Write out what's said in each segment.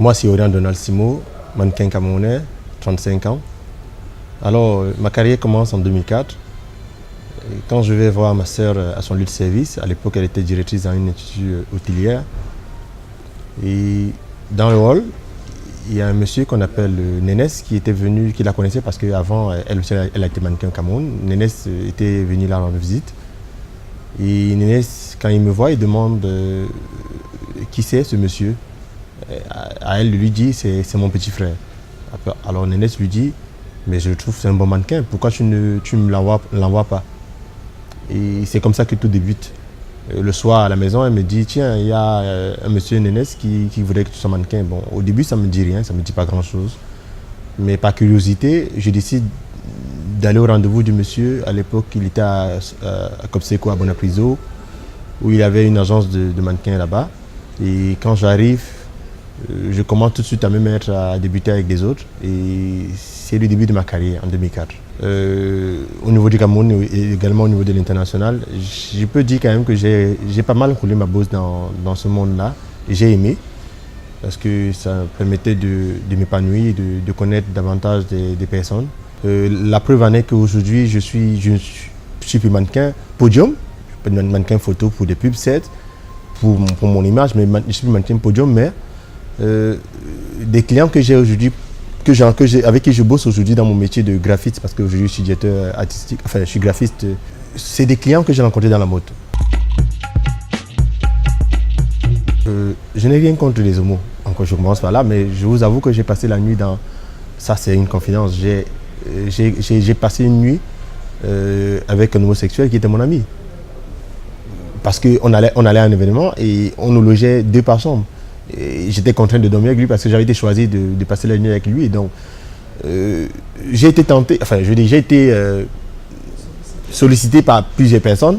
Moi, c'est Orion Donald Simo, mannequin camerounais, 35 ans. Alors, ma carrière commence en 2004. Et quand je vais voir ma sœur à son lieu de service, à l'époque, elle était directrice dans une institut hôtelière. Et dans le hall, il y a un monsieur qu'on appelle Nénès qui était venu, qui la connaissait parce qu'avant, elle aussi, elle a été mannequin au Cameroun. Nénès était venu là rendre visite. Et Nénès, quand il me voit, il demande qui c'est ce monsieur. À elle, lui dit, c'est mon petit frère. Alors Nénès lui dit, mais je trouve que c'est un bon mannequin, pourquoi tu ne me l'envoies pas? Et c'est comme ça que tout débute. Le soir à la maison, elle me dit, tiens, il y a un monsieur Nénès qui voudrait que tu sois mannequin. Bon, au début, ça ne me dit rien, ça ne me dit pas grand-chose. Mais par curiosité, je décide d'aller au rendez-vous du monsieur. À l'époque, il était à Copseco, à Bonapriso, où il avait une agence de mannequins là-bas. Et quand j'arrive, je commence tout de suite à me mettre à débuter avec des autres. Et c'est le début de ma carrière en 2004. Au niveau du Cameroun et également au niveau de l'international, je peux dire quand même que j'ai pas mal roulé ma bosse dans ce monde-là. J'ai aimé parce que ça me permettait de m'épanouir, de connaître davantage des personnes. La preuve en est qu'aujourd'hui, je suis plus mannequin podium, je suis mannequin photo pour des pubs, certes, pour mon image, mais je suis mannequin podium, mais des clients que j'ai aujourd'hui, avec qui je bosse aujourd'hui dans mon métier de graphiste, parce qu'aujourd'hui je suis directeur artistique, enfin je suis graphiste, c'est des clients que j'ai rencontrés dans la mode. Je n'ai rien contre les homos, encore je commence par là, mais je vous avoue que j'ai passé la nuit dans... Ça c'est une confidence, j'ai passé une nuit avec un homosexuel qui était mon ami. Parce qu'on allait à un événement et on nous logeait 2 par chambre. J'étais contraint de dormir avec lui parce que j'avais été choisi de passer la nuit avec lui. Et donc, j'ai été tenté, enfin, j'ai été sollicité par plusieurs personnes,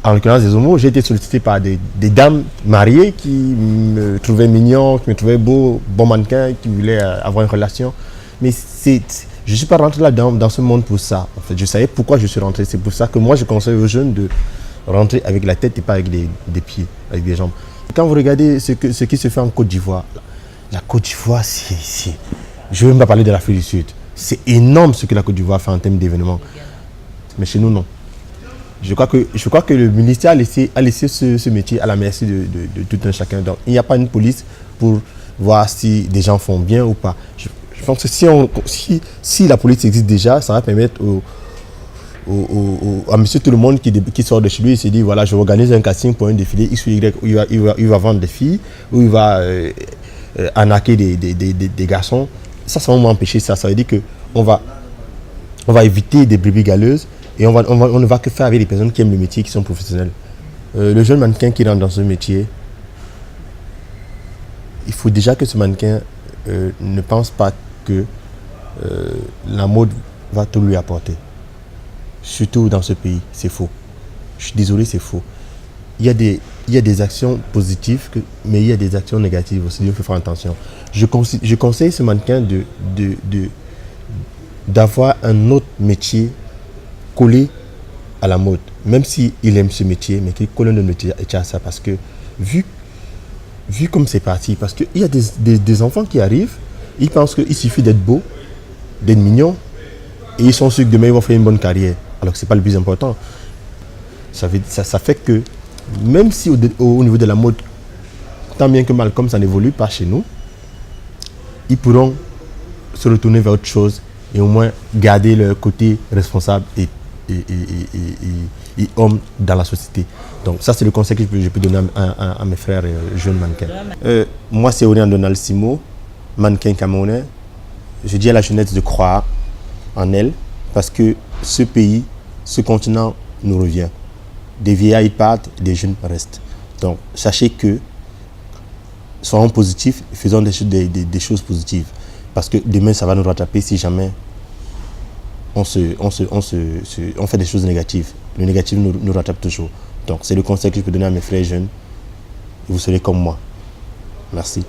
en l'occurrence des homos. J'ai été sollicité par des dames mariées qui me trouvaient mignon, qui me trouvaient beau, bon mannequin, qui voulaient avoir une relation. Mais je ne suis pas rentré là-dedans, dans ce monde pour ça. En fait, je savais pourquoi je suis rentré. C'est pour ça que moi, je conseille aux jeunes de rentrer avec la tête et pas avec des pieds, avec des jambes. Quand vous regardez ce qui se fait en Côte d'Ivoire, la Côte d'Ivoire, je ne veux même pas parler de l'Afrique du Sud. C'est énorme ce que la Côte d'Ivoire fait en termes d'événements. Mais chez nous, non. Je crois que le ministère a laissé ce métier à la merci de tout un chacun. Donc, il n'y a pas une police pour voir si des gens font bien ou pas. Je pense que si la police existe déjà, ça va permettre à monsieur tout le monde qui sort de chez lui et se dit voilà, je vais organiser un casting pour un défilé X ou Y où il va vendre des filles, où il va arnaquer des garçons. Ça va m'empêcher ça. Ça veut dire qu'on va éviter des brebis galeuses et on ne va que faire avec des personnes qui aiment le métier, qui sont professionnels. Le jeune mannequin qui rentre dans ce métier, il faut déjà que ce mannequin ne pense pas que la mode va tout lui apporter. Surtout dans ce pays, c'est faux. Je suis désolé, c'est faux. Il y a des actions positives, mais il y a des actions négatives aussi. Il faut faire attention. Je conseille ce mannequin d'avoir un autre métier collé à la mode. Même s'il aime ce métier, mais qu'il colle un autre métier à ça. Parce que, vu comme c'est parti, parce qu'il y a des enfants qui arrivent, ils pensent qu'il suffit d'être beau, d'être mignon, et ils sont sûrs que demain ils vont faire une bonne carrière. Alors que ce n'est pas le plus important. Ça fait que, même si au niveau de la mode, tant bien que mal, comme ça n'évolue pas chez nous, ils pourront se retourner vers autre chose et au moins garder leur côté responsable et homme dans la société. Donc ça, c'est le conseil que je peux donner à mes frères jeunes mannequins. Moi, c'est Orion Donald Simo, mannequin camerounais. Je dis à la jeunesse de croire en elle parce que ce pays, ce continent nous revient. Des vieillards partent, des jeunes restent. Donc, sachez que soyons positifs, faisons des choses positives. Parce que demain, ça va nous rattraper si jamais on fait des choses négatives. Le négatif nous rattrape toujours. Donc, c'est le conseil que je peux donner à mes frères jeunes. Et vous serez comme moi. Merci.